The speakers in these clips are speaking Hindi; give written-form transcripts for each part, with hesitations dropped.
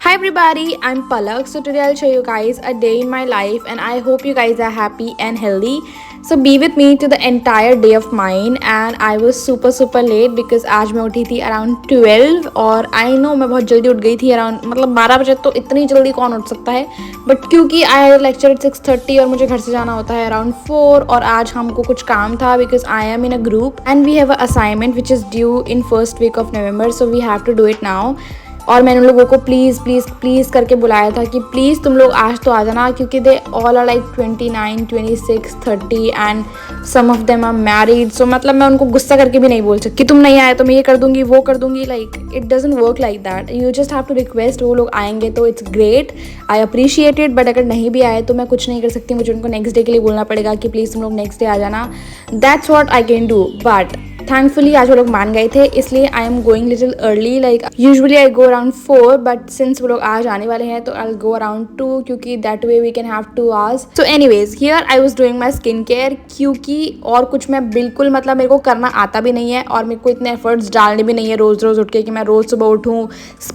Hi everybody, I'm Palak. So today I'll show you guys a day in my life and I hope you guys are happy and healthy. So be with me to the entire day of mine and I was super late because आज मैं उठी थी around 12 और I know मैं बहुत जल्दी उठ गई थी around मतलब 12 बजे तो इतनी जल्दी कौन उठ सकता है बट क्योंकि I had lecture at 6:30 और मुझे घर से जाना होता है around 4 और आज हमको कुछ काम था because I am in a group and we have an assignment which is due in first week of November so we have to do it now. और मैंने उन लोगों को प्लीज़ करके बुलाया था कि प्लीज़ तुम लोग आज तो आ जाना क्योंकि they all are like 29, 26, 30 and some of them are married. So मतलब मैं उनको गुस्सा करके भी नहीं बोल सकती कि तुम नहीं आए तो मैं ये कर दूंगी वो कर दूंगी. Like it doesn't work like that. You just have to request. वो लोग आएंगे तो it's great, I appreciate it. But अगर नहीं भी आए तो मैं कुछ नहीं कर सकती. मुझे उनको नेक्स्ट डे के लिए बोलना पड़ेगा कि प्लीज़ तुम लोग नेक्स्ट डे आ जाना. That's what I can do. But thankfully आज वो लोग मान गए थे इसलिए I am going little early. Like usually I go around 4 but since वो लोग आज आने वाले हैं तो आई गो अराउंड 2 क्योंकि that way we can have 2 hours. So anyways here I was doing my skin care क्योंकि और कुछ मैं बिल्कुल मतलब मेरे को करना आता भी नहीं है और मेरे को इतने एफर्ट्स डालने भी नहीं है रोज़ उठ के कि मैं रोज़ सुबह उठूँ,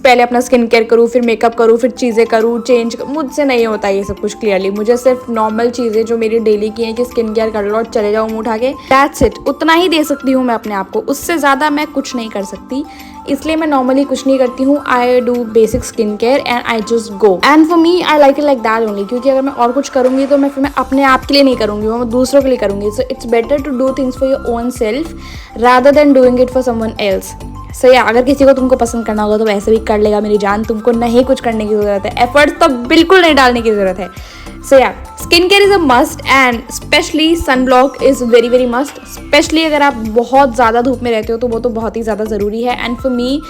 पहले अपना स्किन केयर करूँ, फिर मेकअप करूँ, फिर चीज़ें करूँ, चेंज. मुझसे नहीं होता ये सब कुछ क्लियरली. मुझे सिर्फ नॉर्मल चीज़ें जो मेरी डेली की हैं कि स्किन केयर कर लो और चले जाओ मुँह उठा के, दैट्स इट. उतना ही दे सकती हूँ मैं अपने आप को, उससे ज़्यादा मैं कुछ नहीं कर सकती. इसलिए मैं नॉर्मली कुछ नहीं करती हूँ. I do basic skin care and I just go. And for me I like it like that only. क्योंकि अगर मैं और कुछ करूँगी तो मैं अपने आप के लिए नहीं करूँगी, वो मैं दूसरों के लिए करूँगी. So it's better to do things for your own self rather than doing it for someone else. So या अगर किसी को तुमको पसंद करना होगा तो वैसे भी कर लेगा मेरी जान. तुमको नहीं कुछ करने की ज़रूरत है, एफर्ट्स तो बिल्कुल नहीं डालने की ज़रूरत है. सो या skin care is a must and specially sunblock is very must. Specially अगर आप बहुत ज़्यादा धूप में रहते हो तो वो तो बहुत ही ज़्यादा ज़रूरी है. एंड फॉर मी,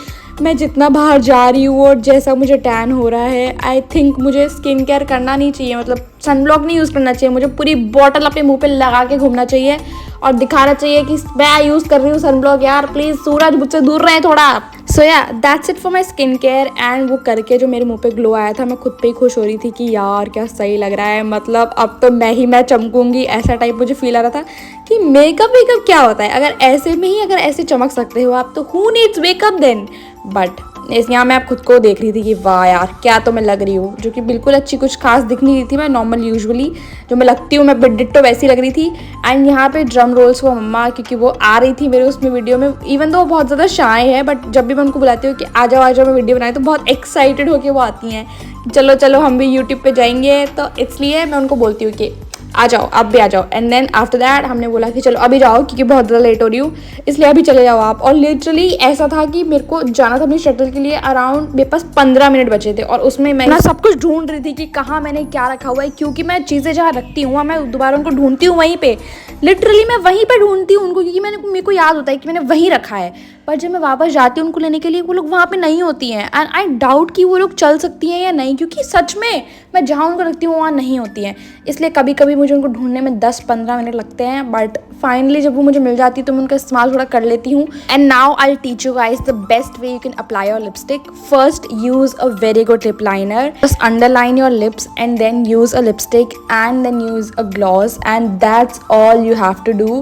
मैं जितना बाहर जा रही हूँ और जैसा मुझे टैन हो रहा है, आई थिंक मुझे स्किन केयर करना नहीं चाहिए. मतलब सनब्लॉक नहीं यूज़ करना चाहिए. मुझे पूरी बॉटल अपने मुंह पे लगा के घूमना चाहिए और दिखाना चाहिए कि मैं यूज़ कर रही हूँ सनब्लॉक. यार प्लीज़ सूरज मुझसे दूर रहे थोड़ा. सो या that's it for my skin care. And वो करके जो मेरे मुंह पे ग्लो आया था, मैं खुद पे ही खुश हो रही थी कि यार क्या सही लग रहा है. मतलब अब तो मैं चमकूंगी, ऐसा टाइप मुझे फील आ रहा था कि मेकअप क्या होता है. अगर ऐसे में ही अगर ऐसे चमक सकते हो आप तो who needs makeup then. But यहाँ मैं आप खुद को देख रही थी कि वाह यार क्या तो मैं लग रही हूँ, जो कि बिल्कुल अच्छी कुछ खास दिख नहीं रही थी. मैं नॉर्मल यूजुअली जो मैं लगती हूँ मैं डिट्टो वैसी लग रही थी. एंड यहाँ पे ड्रम रोल्स वो मम्मा, क्योंकि वो आ रही थी मेरे उसमें वीडियो में, इवन तो वो बहुत ज़्यादा शाय है बट जब भी मैं उनको बुलाती हूँ कि आ जाओ मैं वीडियो बनाई तो बहुत एक्साइटेड होकर वो आती हैं. चलो हम भी यूट्यूब पे जाएंगे. तो इसलिए मैं उनको बोलती हूँ कि आ जाओ, आप भी आ जाओ. एंड देन आफ्टर दैट हमने बोला कि चलो अभी जाओ क्योंकि बहुत ज़्यादा लेट हो रही हूँ, इसलिए अभी चले जाओ आप. और लिटरली ऐसा था कि मेरे को जाना था अपनी शटल के लिए, अराउंड मेरे पास 15 मिनट बचे थे और उसमें मैं सब कुछ ढूंढ रही थी कि कहाँ मैंने क्या रखा हुआ है. क्योंकि मैं चीज़ें जहाँ रखती हूँ मैं दोबारा उनको ढूंढती हूँ वहीं पर. लिटरली मैं वहीं पर ढूंढती हूँ उनको क्योंकि मेरे को याद होता है कि मैंने वहीं रखा है. पर जब मैं वापस जाती हूँ उनको लेने के लिए वो लोग वहाँ पे नहीं होती हैं. एंड आई डाउट कि वो लोग चल सकती हैं या नहीं, क्योंकि सच में मैं जहाँ उनको रखती हूँ वहाँ नहीं होती हैं. इसलिए कभी कभी मुझे उनको ढूंढने में 10-15 मिनट लगते हैं. बट फाइनली जब वो मुझे मिल जाती है तो मैं उनका इस्तेमाल थोड़ा कर लेती हूँ. And now I teach you guys the best way you can apply your lipstick. First use a very good lip liner, just underline your lips and then use a lipstick and then use a gloss and that's all you have to do.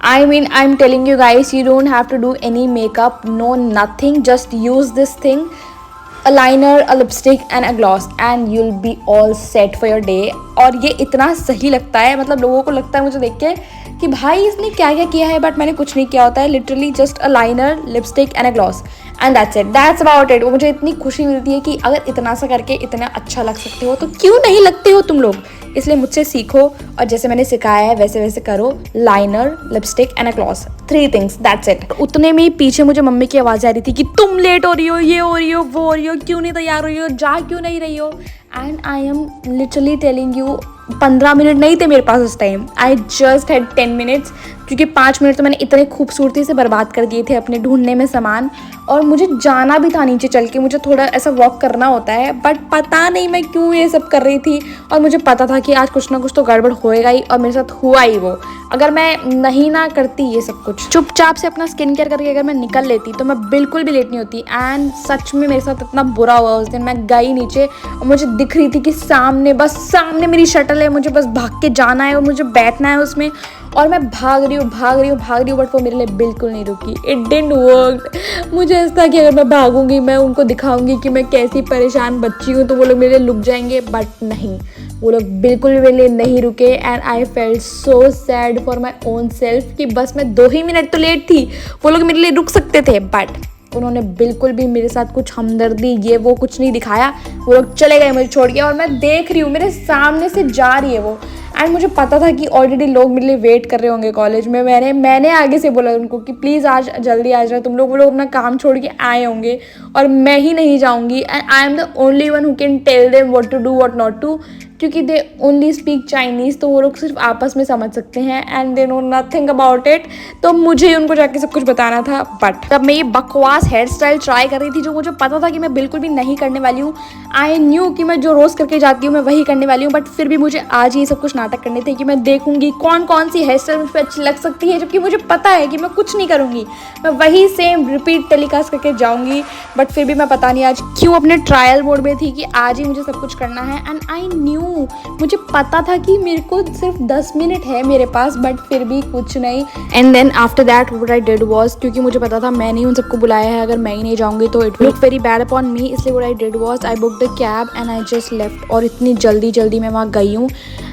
I mean, I'm telling you guys, you don't have to do any makeup, no nothing. Just use this thing, a liner, a lipstick and a gloss and you'll be all set for your day. और ये इतना सही लगता है, मतलब लोगों को लगता है मुझे देख के कि भाई इसने क्या किया है, बट मैंने कुछ नहीं किया होता है. Literally just a liner, lipstick and a gloss and that's it. That's about it. वो मुझे इतनी खुशी मिलती है कि अगर इतना सा करके इतना अच्छा लग सकते हो तो क्यों नहीं लगते हो तुम लोग. इसलिए मुझसे सीखो और जैसे मैंने सिखाया है वैसे करो. Liner, lipstick and a gloss, 3 things, that's it. उतने में ही पीछे मुझे मम्मी की आवाज़ आ रही थी कि तुम लेट हो रही हो, ये हो रही हो, वो हो रही हो, क्यों नहीं तैयार हो रही हो, जा क्यों नहीं रही हो. And I am literally telling you 15 minute नहीं थे मेरे पास उस time. I just had 10 minutes क्योंकि 5 मिनट तो मैंने इतने खूबसूरती से बर्बाद कर दिए थे अपने ढूंढने में सामान. और मुझे जाना भी था नीचे चल के, मुझे थोड़ा ऐसा वॉक करना होता है बट पता नहीं मैं क्यों ये सब कर रही थी. और मुझे पता था कि आज कुछ ना कुछ तो गड़बड़ होएगा ही और मेरे साथ हुआ ही वो. अगर मैं नहीं ना करती ये सब कुछ, चुपचाप से अपना स्किन केयर करके अगर मैं निकल लेती तो मैं बिल्कुल भी लेट नहीं होती. एंड सच में मेरे साथ इतना बुरा हुआ उस दिन. मैं गई नीचे और मुझे दिख रही थी कि सामने मेरी शटल है, मुझे बस भाग के जाना है और मुझे बैठना है उसमें. और मैं भाग रही हूँ बट वो मेरे लिए बिल्कुल नहीं रुकी। It didn't work. मुझे ऐसा था कि अगर मैं भागूंगी, मैं उनको दिखाऊंगी कि मैं कैसी परेशान बच्ची हूँ, तो वो लोग मेरे लिए रुक जाएंगे, बट नहीं, वो लोग बिल्कुल भी मेरे लिए नहीं रुके। And I felt so sad for my own self कि बस मैं 2 ही मिनट तो लेट थी, वो लोग मेरे लिए रुक सकते थे, बट उन्होंने बिल्कुल भी मेरे साथ कुछ हमदर्दी ये वो कुछ नहीं दिखाया। वो लोग चले गए मुझे छोड़ के, और मैं देख रही हूँ मेरे सामने से जा रही है वो। एंड मुझे पता था कि ऑलरेडी लोग मेरे लिए वेट कर रहे होंगे कॉलेज में। मैंने आगे से बोला उनको कि प्लीज़ आज जल्दी आ जाओ तुम लोग। वो लोग अपना काम छोड़ के आए होंगे और मैं ही नहीं जाऊँगी। And I am the only one who can tell them what to do what not to, क्योंकि दे ओनली स्पीक चाइनीज़, तो वो लोग सिर्फ आपस में समझ सकते हैं and they know nothing about it. तो मुझे ही उनको जाके सब कुछ बताना था। बट तब मैं ये बकवास हेयर स्टाइल ट्राई कर रही थी जो मुझे पता था कि मैं बिल्कुल भी नहीं करने वाली हूँ। आई न्यू कि मैं जो रोज़ करके जाती हूँ मैं वही करने वाली हूँ, बट फिर भी मुझे आज ये सब कुछ नाटक करने थे कि मैं देखूंगी कौन कौन सी हेयर स्टाइल मुझ पर अच्छी लग सकती है, जबकि मुझे पता है कि मैं कुछ नहीं करूँगी, मैं वही सेम रिपीट टेलीकास्ट करके जाऊँगी। बट फिर भी मैं पता नहीं आज क्यों अपने ट्रायल मोड में थी कि आज ही मुझे सब कुछ करना है। एंड आई न्यू, मुझे पता था कि मेरे को सिर्फ 10 मिनट है मेरे पास, बट फिर भी कुछ नहीं। And then after that what I did was, क्योंकि मुझे पता था मैंने उन सबको बुलाया है, अगर मैं ही नहीं जाऊँगी तो it look very bad upon me, इसलिए what I did was I book the cab and I just left. और इतनी जल्दी मैं वहाँ गई हूँ।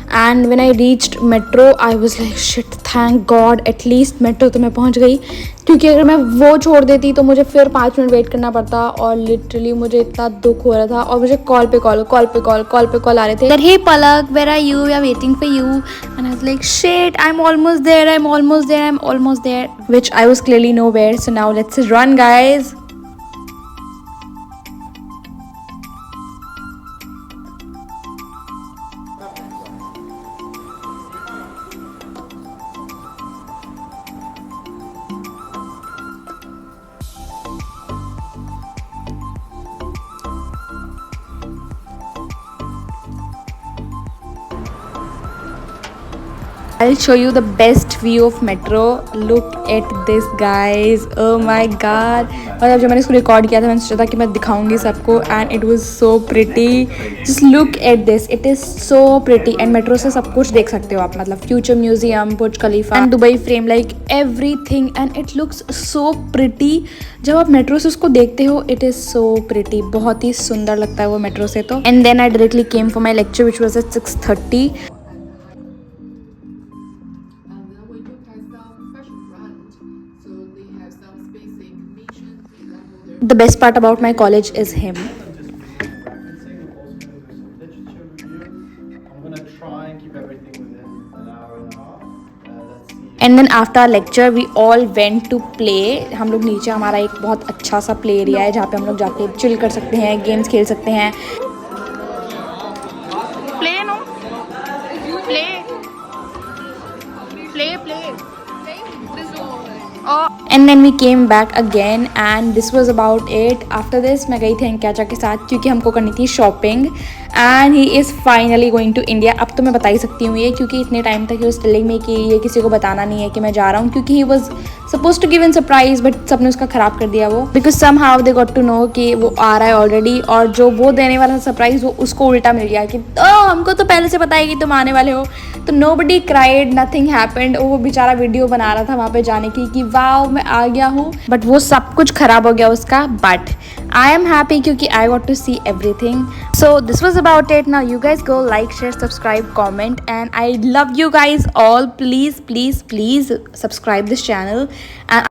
And when I reached metro I was like shit, thank God at least metro तो मैं पहुँच गई, क्योंकि अगर मैं वो छोड़ देती तो मुझे फिर 5 मिनट वेट करना पड़ता। और लिटरली मुझे इतना दुख हो रहा था, और मुझे कॉल पे कॉल आ रहे थे that hey Palak where are you, we are waiting for you, and I was like shit I'm almost there, which I was clearly nowhere. So now let's run guys. I'll show you the best view of metro. Look at this guys. Oh my god. मतलब जब मैंने इसको रिकॉर्ड किया था मैंने सोचा था कि मैं दिखाऊंगी सबको, and it was so pretty. Just look at this, it is so pretty. And metro से सब कुछ देख सकते हो आप, मतलब future museum, Burj Khalifa and Dubai frame, like everything, and it looks so pretty. जब आप मेट्रो से उसको देखते हो इट इज़ सो प्रिटी, बहुत ही सुंदर लगता है वो मेट्रो से तो. And then I directly came for my lecture which was at 6:30. The best part about my college is him. And then after our lecture we all went to play. हम लोग नीचे, हमारा एक बहुत अच्छा सा प्ले एरिया है जहाँ पे हम लोग जाके चिल कर सकते हैं, गेम्स खेल सकते हैं. Play no? Play. And then we came back again and this was about it. After this मैं गई थी अंक्याचा के साथ क्योंकि हमको करनी थी shopping. And he is finally going to India. अब तो मैं बता ही सकती हूँ ये, क्योंकि इतने टाइम तक ही उस टेलिंग में कि ये किसी को बताना नहीं है कि मैं जा रहा हूँ, क्योंकि he was suppose to give in surprise, but सबने उसका ख़राब कर दिया वो, because somehow they got to know कि वो आ रहा है ऑलरेडी, और जो वो देने वाला सरप्राइज वो उसको उल्टा मिल गया कि हमको तो पहले से पता है कि तुम आने वाले हो. तो नो बडी क्राइड, नथिंग हैपेंड. वो बेचारा वीडियो बना रहा था वहाँ पे जाने की कि वाओ मैं आ गया हूँ, बट वो सब कुछ ख़राब हो गया उसका. बट आई एम हैप्पी क्योंकि I got to see everything. So this was about it. Now you guys go like, share, subscribe, comment, and I love you guys all. Please subscribe this channel. And